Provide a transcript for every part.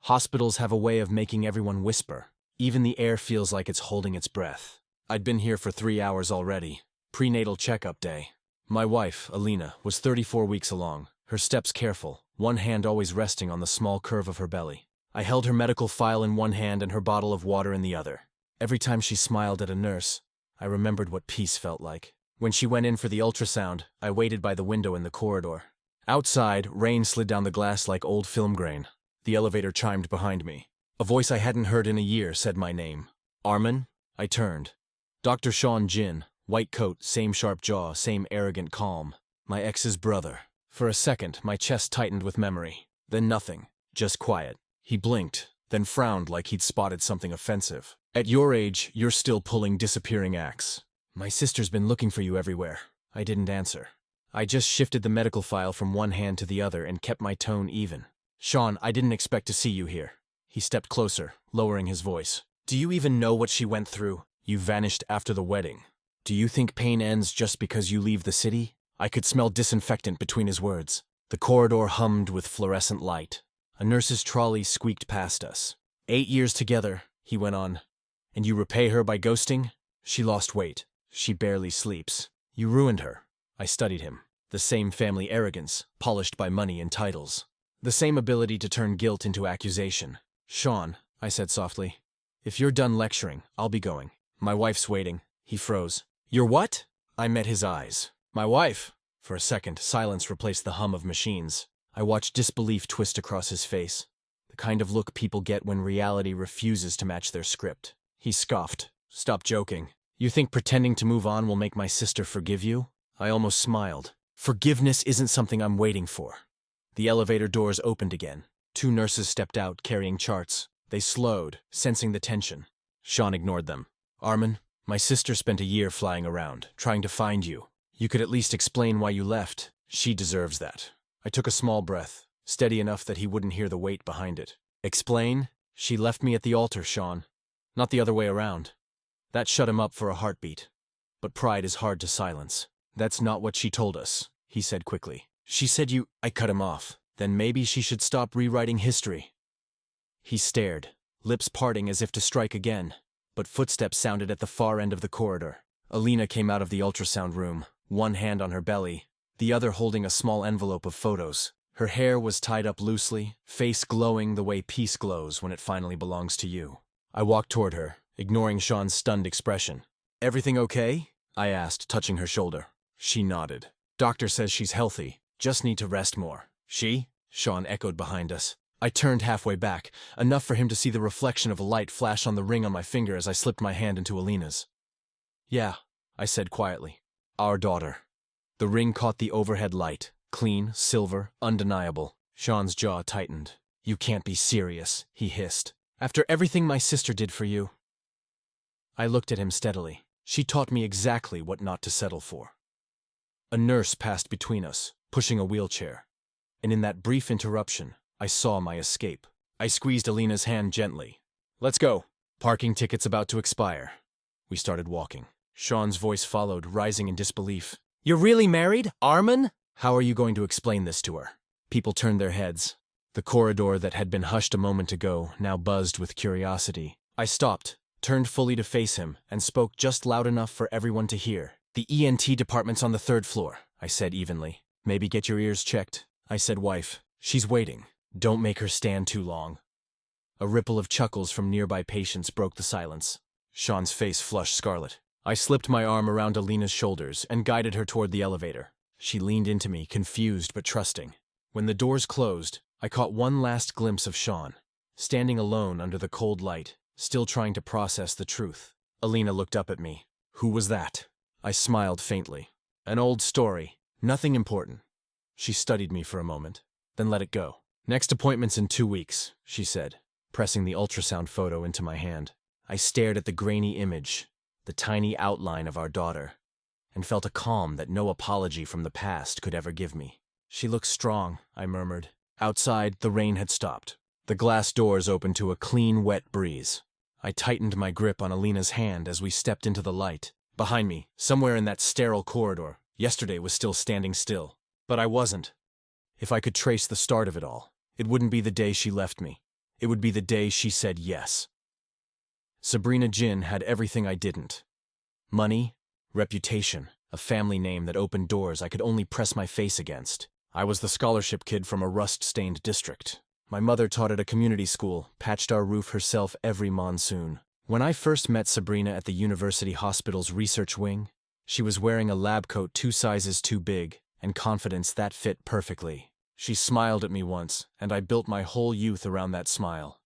Hospitals have a way of making everyone whisper. Even the air feels like it's holding its breath. I'd been here for 3 hours already. Prenatal checkup day. My wife, Alina, was 34 weeks along, her steps careful, one hand always resting on the small curve of her belly. I held her medical file in one hand and her bottle of water in the other. Every time she smiled at a nurse, I remembered what peace felt like. When she went in for the ultrasound, I waited by the window in the corridor. Outside, rain slid down the glass like old film grain. The elevator chimed behind me. A voice I hadn't heard in a year said my name. Arman? I turned. Dr. Sean Jin, white coat, same sharp jaw, same arrogant calm. My ex's brother. For a second, my chest tightened with memory. Then nothing. Just quiet. He blinked, then frowned like he'd spotted something offensive. At your age, you're still pulling disappearing acts. My sister's been looking for you everywhere. I didn't answer. I just shifted the medical file from one hand to the other and kept my tone even. Sean, I didn't expect to see you here. He stepped closer, lowering his voice. Do you even know what she went through? You vanished after the wedding. Do you think pain ends just because you leave the city? I could smell disinfectant between his words. The corridor hummed with fluorescent light. A nurse's trolley squeaked past us. 8 years together, he went on. And you repay her by ghosting? She lost weight. She barely sleeps. You ruined her. I studied him. The same family arrogance, polished by money and titles. The same ability to turn guilt into accusation. Sean, I said softly, if you're done lecturing, I'll be going. My wife's waiting. He froze. You're what? I met his eyes. My wife. For a second, silence replaced the hum of machines. I watched disbelief twist across his face. The kind of look people get when reality refuses to match their script. He scoffed. Stop joking. You think pretending to move on will make my sister forgive you? I almost smiled. Forgiveness isn't something I'm waiting for. The elevator doors opened again. 2 nurses stepped out, carrying charts. They slowed, sensing the tension. Sean ignored them. Arman, my sister spent a year flying around, trying to find you. You could at least explain why you left. She deserves that. I took a small breath, steady enough that he wouldn't hear the weight behind it. Explain? She left me at the altar, Sean. Not the other way around. That shut him up for a heartbeat. But pride is hard to silence. That's not what she told us, he said quickly. She said you— I cut him off. Then maybe she should stop rewriting history. He stared, lips parting as if to strike again. But footsteps sounded at the far end of the corridor. Alina came out of the ultrasound room, one hand on her belly, the other holding a small envelope of photos. Her hair was tied up loosely, face glowing the way peace glows when it finally belongs to you. I walked toward her, ignoring Sean's stunned expression. Everything okay? I asked, touching her shoulder. She nodded. Doctor says she's healthy, just need to rest more. She? Sean echoed behind us. I turned halfway back, enough for him to see the reflection of a light flash on the ring on my finger as I slipped my hand into Alina's. Yeah, I said quietly. Our daughter. The ring caught the overhead light, clean, silver, undeniable. Sean's jaw tightened. You can't be serious, he hissed. After everything my sister did for you. I looked at him steadily. She taught me exactly what not to settle for. A nurse passed between us, pushing a wheelchair. And in that brief interruption, I saw my escape. I squeezed Alina's hand gently. Let's go. Parking ticket's about to expire. We started walking. Sean's voice followed, rising in disbelief. You're really married, Arman? How are you going to explain this to her? People turned their heads. The corridor that had been hushed a moment ago now buzzed with curiosity. I stopped, turned fully to face him, and spoke just loud enough for everyone to hear. The ENT department's on the 3rd floor, I said evenly. Maybe get your ears checked. I said, wife, she's waiting. Don't make her stand too long. A ripple of chuckles from nearby patients broke the silence. Sean's face flushed scarlet. I slipped my arm around Alina's shoulders and guided her toward the elevator. She leaned into me, confused but trusting. When the doors closed, I caught one last glimpse of Sean, standing alone under the cold light, still trying to process the truth. Alina looked up at me. Who was that? I smiled faintly. An old story. Nothing important. She studied me for a moment, then let it go. Next appointment's in 2 weeks, she said, pressing the ultrasound photo into my hand. I stared at the grainy image, the tiny outline of our daughter, and felt a calm that no apology from the past could ever give me. She looks strong, I murmured. Outside, the rain had stopped. The glass doors opened to a clean, wet breeze. I tightened my grip on Alina's hand as we stepped into the light. Behind me, somewhere in that sterile corridor, yesterday was still standing still. But I wasn't. If I could trace the start of it all, it wouldn't be the day she left me. It would be the day she said yes. Sabrina Jin had everything I didn't. Money, reputation, a family name that opened doors I could only press my face against. I was the scholarship kid from a rust-stained district. My mother taught at a community school, patched our roof herself every monsoon. When I first met Sabrina at the university hospital's research wing, she was wearing a lab coat 2 sizes too big, and confidence that fit perfectly. She smiled at me once, and I built my whole youth around that smile.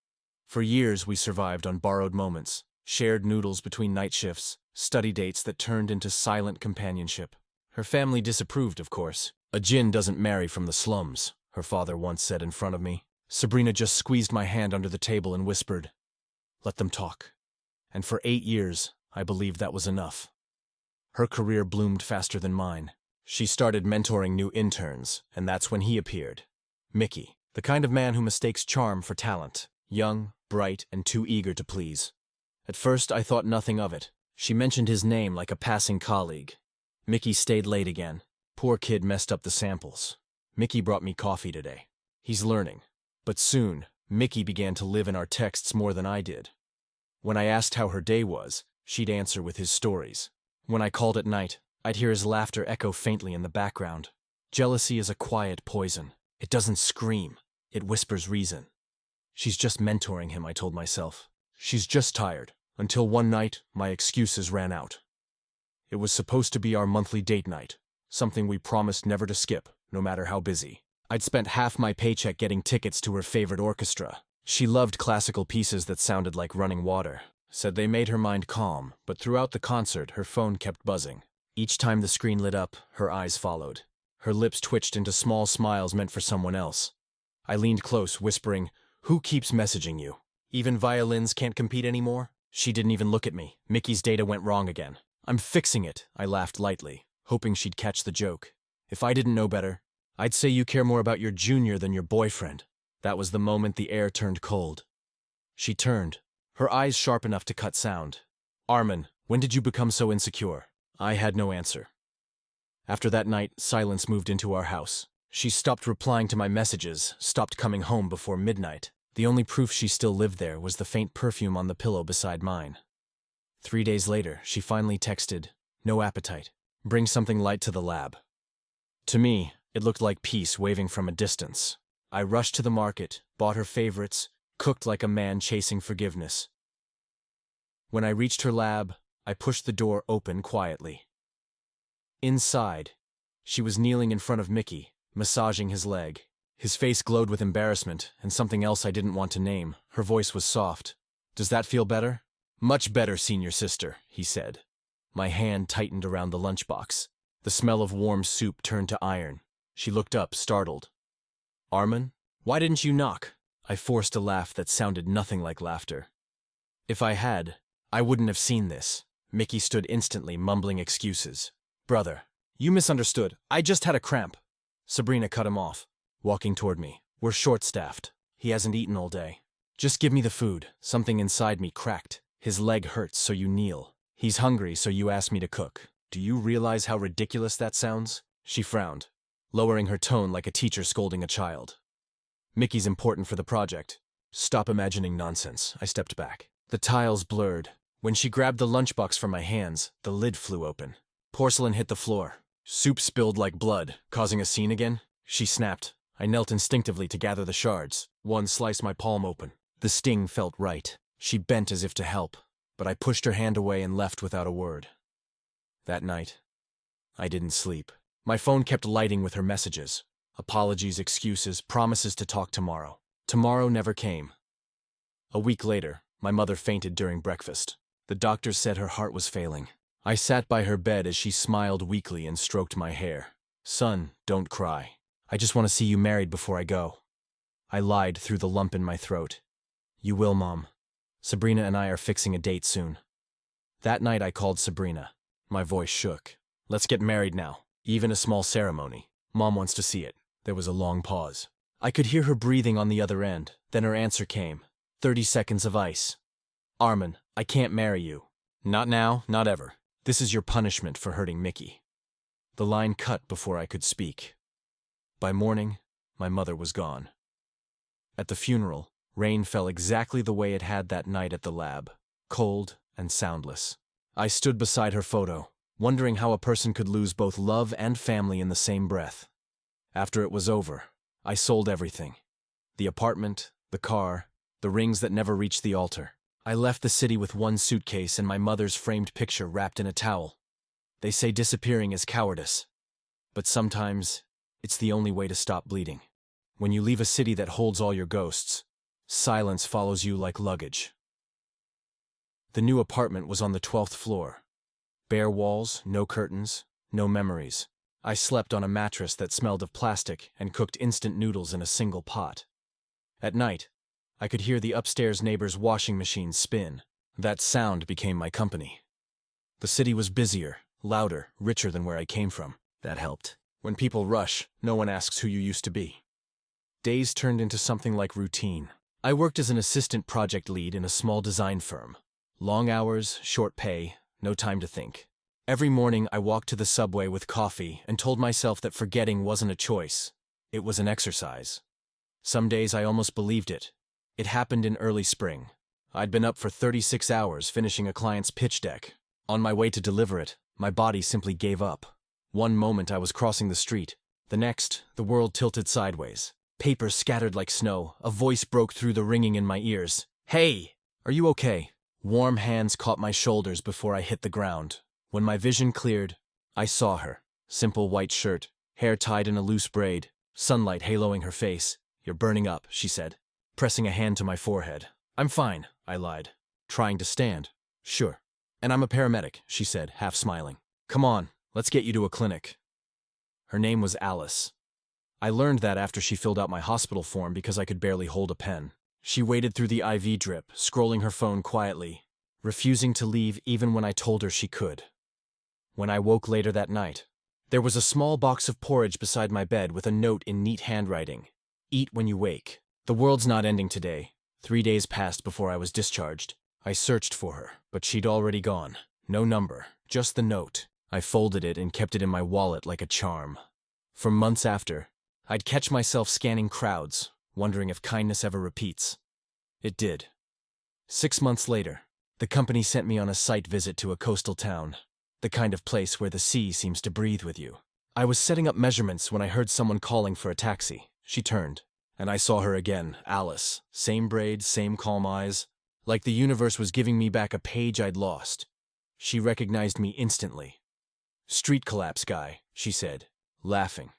For years we survived on borrowed moments, shared noodles between night shifts, study dates that turned into silent companionship. Her family disapproved, of course. "A Jin doesn't marry from the slums," her father once said in front of me. Sabrina just squeezed my hand under the table and whispered, "Let them talk." And for 8 years, I believed that was enough. Her career bloomed faster than mine. She started mentoring new interns, and that's when he appeared. Mickey, the kind of man who mistakes charm for talent, young, bright, and too eager to please. At first, I thought nothing of it. She mentioned his name like a passing colleague. Mickey stayed late again. Poor kid messed up the samples. Mickey brought me coffee today. He's learning. But soon, Mickey began to live in our texts more than I did. When I asked how her day was, she'd answer with his stories. When I called at night, I'd hear his laughter echo faintly in the background. Jealousy is a quiet poison. It doesn't scream. It whispers reason. She's just mentoring him, I told myself. She's just tired. Until one night, my excuses ran out. It was supposed to be our monthly date night, something we promised never to skip, no matter how busy. I'd spent half my paycheck getting tickets to her favorite orchestra. She loved classical pieces that sounded like running water. Said they made her mind calm, but throughout the concert, her phone kept buzzing. Each time the screen lit up, her eyes followed. Her lips twitched into small smiles meant for someone else. I leaned close, whispering, "Who keeps messaging you? Even violins can't compete anymore?" She didn't even look at me. Mickey's data went wrong again. "I'm fixing it," I laughed lightly, hoping she'd catch the joke. If I didn't know better, I'd say you care more about your junior than your boyfriend. That was the moment the air turned cold. She turned, her eyes sharp enough to cut sound. "Arman, when did you become so insecure?" I had no answer. After that night, silence moved into our house. She stopped replying to my messages, stopped coming home before midnight. The only proof she still lived there was the faint perfume on the pillow beside mine. 3 days later, she finally texted, "No appetite. Bring something light to the lab." To me, it looked like peace waving from a distance. I rushed to the market, bought her favorites, cooked like a man chasing forgiveness. When I reached her lab, I pushed the door open quietly. Inside, she was kneeling in front of Mickey, massaging his leg. His face glowed with embarrassment and something else I didn't want to name. Her voice was soft. "Does that feel better?" "Much better, senior sister," he said. My hand tightened around the lunchbox. The smell of warm soup turned to iron. She looked up, startled. "Arman, why didn't you knock?" I forced a laugh that sounded nothing like laughter. If I had, I wouldn't have seen this. Mickey stood instantly, mumbling excuses. "Brother, you misunderstood. I just had a cramp." Sabrina cut him off, walking toward me. "We're short-staffed. He hasn't eaten all day. Just give me the food." Something inside me cracked. "His leg hurts, so you kneel. He's hungry, so you ask me to cook. Do you realize how ridiculous that sounds?" She frowned, lowering her tone like a teacher scolding a child. "Mickey's important for the project. Stop imagining nonsense." I stepped back. The tiles blurred. When she grabbed the lunchbox from my hands, the lid flew open. Porcelain hit the floor. Soup spilled like blood, causing a scene again. She snapped. I knelt instinctively to gather the shards. One sliced my palm open. The sting felt right. She bent as if to help, but I pushed her hand away and left without a word. That night, I didn't sleep. My phone kept lighting with her messages. Apologies, excuses, promises to talk tomorrow. Tomorrow never came. A week later, my mother fainted during breakfast. The doctors said her heart was failing. I sat by her bed as she smiled weakly and stroked my hair. "Son, don't cry. I just want to see you married before I go." I lied through the lump in my throat. "You will, Mom. Sabrina and I are fixing a date soon." That night I called Sabrina. My voice shook. "Let's get married now. Even a small ceremony. Mom wants to see it." There was a long pause. I could hear her breathing on the other end. Then her answer came. 30 seconds of ice. "Arman, I can't marry you. Not now, not ever. This is your punishment for hurting Mickey." The line cut before I could speak. By morning, my mother was gone. At the funeral, Rain fell exactly the way it had that night at the lab, cold and soundless. I stood beside her photo, wondering how a person could lose both love and family in the same breath. After it was over, I sold everything. The apartment, the car, the rings that never reached the altar. I left the city with one suitcase and my mother's framed picture wrapped in a towel. They say disappearing is cowardice, but sometimes it's the only way to stop bleeding. When you leave a city that holds all your ghosts, silence follows you like luggage. The new apartment was on the 12th floor. Bare walls, no curtains, no memories. I slept on a mattress that smelled of plastic and cooked instant noodles in a single pot. At night, I could hear the upstairs neighbor's washing machine spin. That sound became my company. The city was busier, louder, richer than where I came from. That helped. When people rush, no one asks who you used to be. Days turned into something like routine. I worked as an assistant project lead in a small design firm. Long hours, short pay, no time to think. Every morning I walked to the subway with coffee and told myself that forgetting wasn't a choice. It was an exercise. Some days I almost believed it. It happened in early spring. I'd been up for 36 hours finishing a client's pitch deck. On my way to deliver it, my body simply gave up. One moment I was crossing the street. The next, the world tilted sideways. Paper scattered like snow. A voice broke through the ringing in my ears. "Hey, are you okay?" Warm hands caught my shoulders before I hit the ground. When my vision cleared, I saw her. Simple white shirt, hair tied in a loose braid, sunlight haloing her face. "You're burning up," she said, pressing a hand to my forehead. "I'm fine," I lied, trying to stand. "Sure. And I'm a paramedic," she said, half smiling. "Come on, let's get you to a clinic." Her name was Alice. I learned that after she filled out my hospital form because I could barely hold a pen. She waded through the IV drip, scrolling her phone quietly, refusing to leave even when I told her she could. When I woke later that night, there was a small box of porridge beside my bed with a note in neat handwriting. "Eat when you wake. The world's not ending today." 3 days passed before I was discharged. I searched for her, but she'd already gone. No number, just the note. I folded it and kept it in my wallet like a charm. For months after, I'd catch myself scanning crowds, wondering if kindness ever repeats. It did. 6 months later, the company sent me on a site visit to a coastal town, the kind of place where the sea seems to breathe with you. I was setting up measurements when I heard someone calling for a taxi. She turned, and I saw her again, Alice. Same braids, same calm eyes, like the universe was giving me back a page I'd lost. She recognized me instantly. "Street collapse guy," she said, laughing.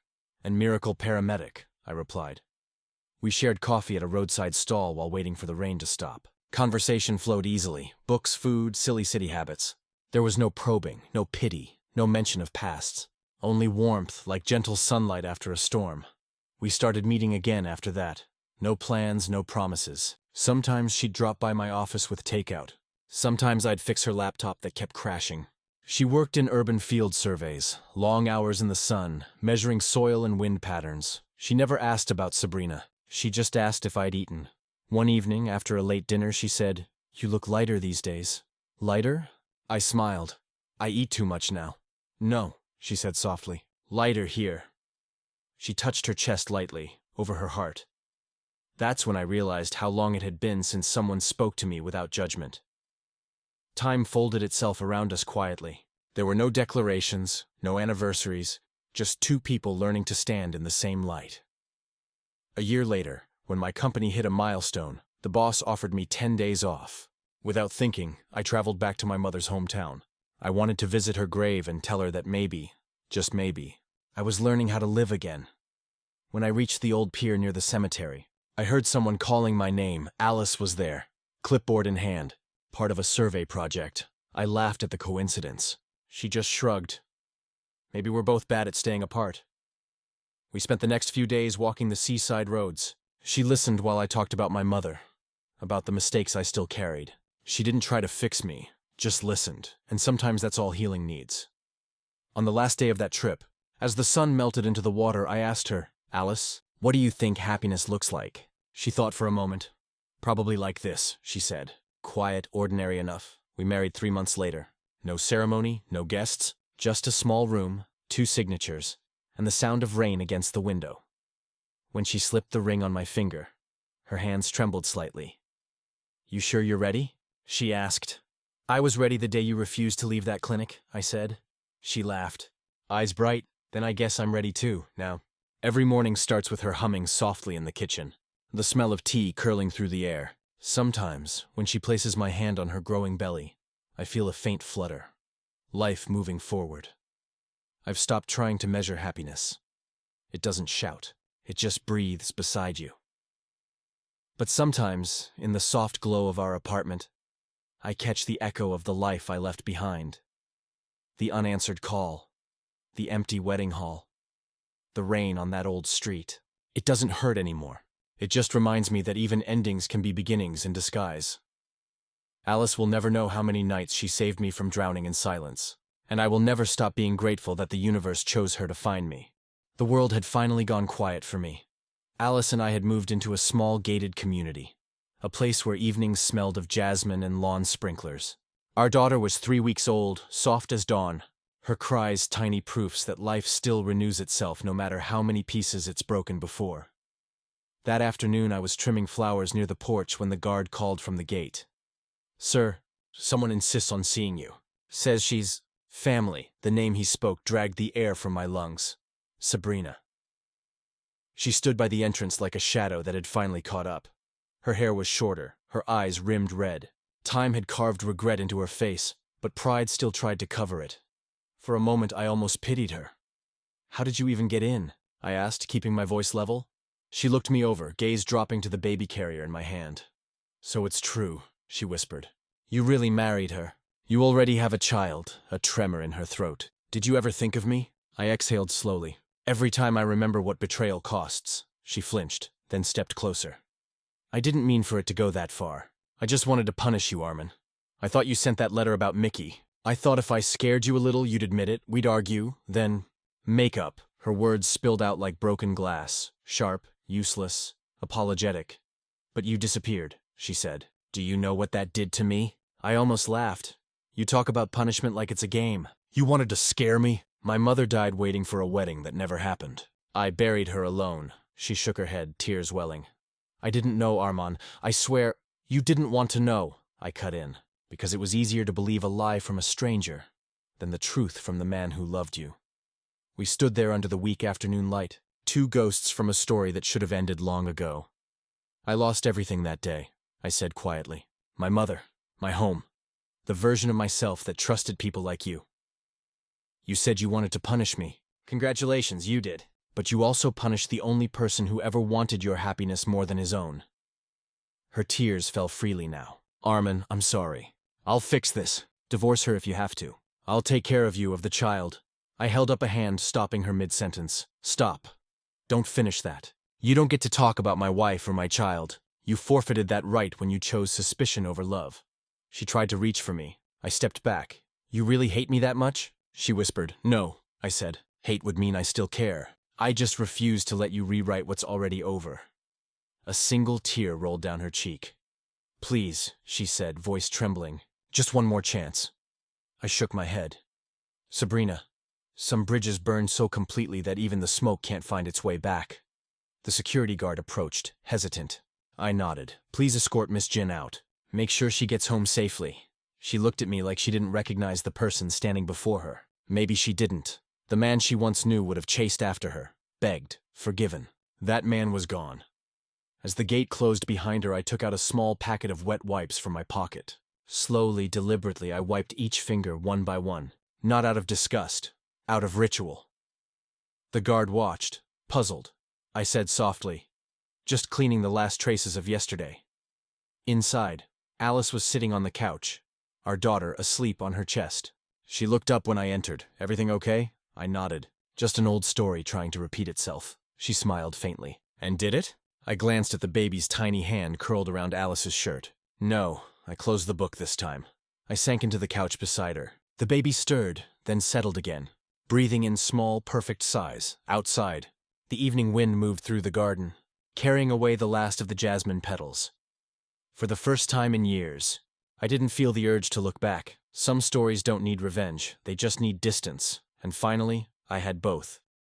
"And miracle paramedic," I replied. We shared coffee at a roadside stall while waiting for the rain to stop. Conversation flowed easily. Books, food, silly city habits. There was no probing, no pity, no mention of pasts. Only warmth, like gentle sunlight after a storm. We started meeting again after that. No plans, no promises. Sometimes she'd drop by my office with takeout. Sometimes I'd fix her laptop that kept crashing. She worked in urban field surveys, long hours in the sun, measuring soil and wind patterns. She never asked about Sabrina. She just asked if I'd eaten. One evening, after a late dinner, she said, "You look lighter these days." "Lighter?" I smiled. "I eat too much now." "No," she said softly. "Lighter here." She touched her chest lightly, over her heart. That's when I realized how long it had been since someone spoke to me without judgment. Time folded itself around us quietly. There were no declarations, no anniversaries, just two people learning to stand in the same light. A year later, when my company hit a milestone, the boss offered me 10 days off. Without thinking, I traveled back to my mother's hometown. I wanted to visit her grave and tell her that maybe, just maybe, I was learning how to live again. When I reached the old pier near the cemetery, I heard someone calling my name. Alice was there, clipboard in hand, part of a survey project. I laughed at the coincidence. She just shrugged. Maybe we're both bad at staying apart. We spent the next few days walking the seaside roads. She listened while I talked about my mother, about the mistakes I still carried. She didn't try to fix me, just listened, and sometimes that's all healing needs. On the last day of that trip, as the sun melted into the water, I asked her, "Alice, what do you think happiness looks like?" She thought for a moment. "Probably like this," she said. Quiet, ordinary enough. We married 3 months later. No ceremony, no guests, just a small room, 2 signatures, and the sound of rain against the window. When she slipped the ring on my finger, Her hands trembled slightly. "You sure you're ready?" she asked. "I was ready the day you refused to leave that clinic," I said. She laughed. Eyes bright, "Then I guess I'm ready too, now." Every morning starts with her humming softly in the kitchen, the smell of tea curling through the air. Sometimes, when she places my hand on her growing belly, I feel a faint flutter. Life moving forward. I've stopped trying to measure happiness. It doesn't shout. It just breathes beside you. But sometimes, in the soft glow of our apartment, I catch the echo of the life I left behind. The unanswered call. The empty wedding hall. The rain on that old street. It doesn't hurt anymore. It just reminds me that even endings can be beginnings in disguise. Alice will never know how many nights she saved me from drowning in silence, and I will never stop being grateful that the universe chose her to find me. The world had finally gone quiet for me. Alice and I had moved into a small gated community, a place where evenings smelled of jasmine and lawn sprinklers. Our daughter was 3 weeks old, soft as dawn, her cries tiny proofs that life still renews itself no matter how many pieces it's broken before. That afternoon I was trimming flowers near the porch when the guard called from the gate. "Sir, someone insists on seeing you. Says she's family." The name he spoke dragged the air from my lungs. Sabrina. She stood by the entrance like a shadow that had finally caught up. Her hair was shorter, her eyes rimmed red. Time had carved regret into her face, but pride still tried to cover it. For a moment I almost pitied her. "How did you even get in?" I asked, keeping my voice level. She looked me over, gaze dropping to the baby carrier in my hand. "So it's true," she whispered. "You really married her. You already have a child," a tremor in her throat. "Did you ever think of me?" I exhaled slowly. "Every time I remember what betrayal costs." She flinched, then stepped closer. "I didn't mean for it to go that far. I just wanted to punish you, Arman. I thought you sent that letter about Mickey. I thought if I scared you a little, you'd admit it, we'd argue, then make up." Her words spilled out like broken glass, sharp, useless, apologetic. "But you disappeared," she said. "Do you know what that did to me?" I almost laughed. "You talk about punishment like it's a game. You wanted to scare me?" "My mother died waiting for a wedding that never happened. I buried her alone." She shook her head, tears welling. "I didn't know, Arman. I swear." "You didn't want to know," I cut in, "because it was easier to believe a lie from a stranger than the truth from the man who loved you." We stood there under the weak afternoon light, two ghosts from a story that should have ended long ago. "I lost everything that day," I said quietly. "My mother, my home, the version of myself that trusted people like you. You said you wanted to punish me. Congratulations, you did. But you also punished the only person who ever wanted your happiness more than his own." Her tears fell freely now. "Arman, I'm sorry. I'll fix this. Divorce her if you have to. I'll take care of you, of the child." I held up a hand, stopping her mid-sentence. "Stop. Don't finish that. You don't get to talk about my wife or my child. You forfeited that right when you chose suspicion over love." She tried to reach for me. I stepped back. "You really hate me that much?" She whispered. "No," I said. "Hate would mean I still care. I just refuse to let you rewrite what's already over." A single tear rolled down her cheek. "Please," she said, voice trembling. "Just one more chance." I shook my head. "Sabrina, some bridges burn so completely that even the smoke can't find its way back." The security guard approached, hesitant. I nodded. "Please escort Miss Jin out. Make sure she gets home safely." She looked at me like she didn't recognize the person standing before her. Maybe she didn't. The man she once knew would have chased after her, begged, forgiven. That man was gone. As the gate closed behind her, I took out a small packet of wet wipes from my pocket. Slowly, deliberately, I wiped each finger one by one. Not out of disgust, out of ritual. The guard watched, puzzled. I said softly, "Just cleaning the last traces of yesterday." Inside, Alice was sitting on the couch, our daughter asleep on her chest. She looked up when I entered. "Everything okay?" I nodded. "Just an old story trying to repeat itself." She smiled faintly. "And did it?" I glanced at the baby's tiny hand curled around Alice's shirt. "No, I closed the book this time." I sank into the couch beside her. The baby stirred, then settled again, breathing in small, perfect sighs. Outside, the evening wind moved through the garden, carrying away the last of the jasmine petals. For the first time in years, I didn't feel the urge to look back. Some stories don't need revenge, they just need distance. And finally, I had both.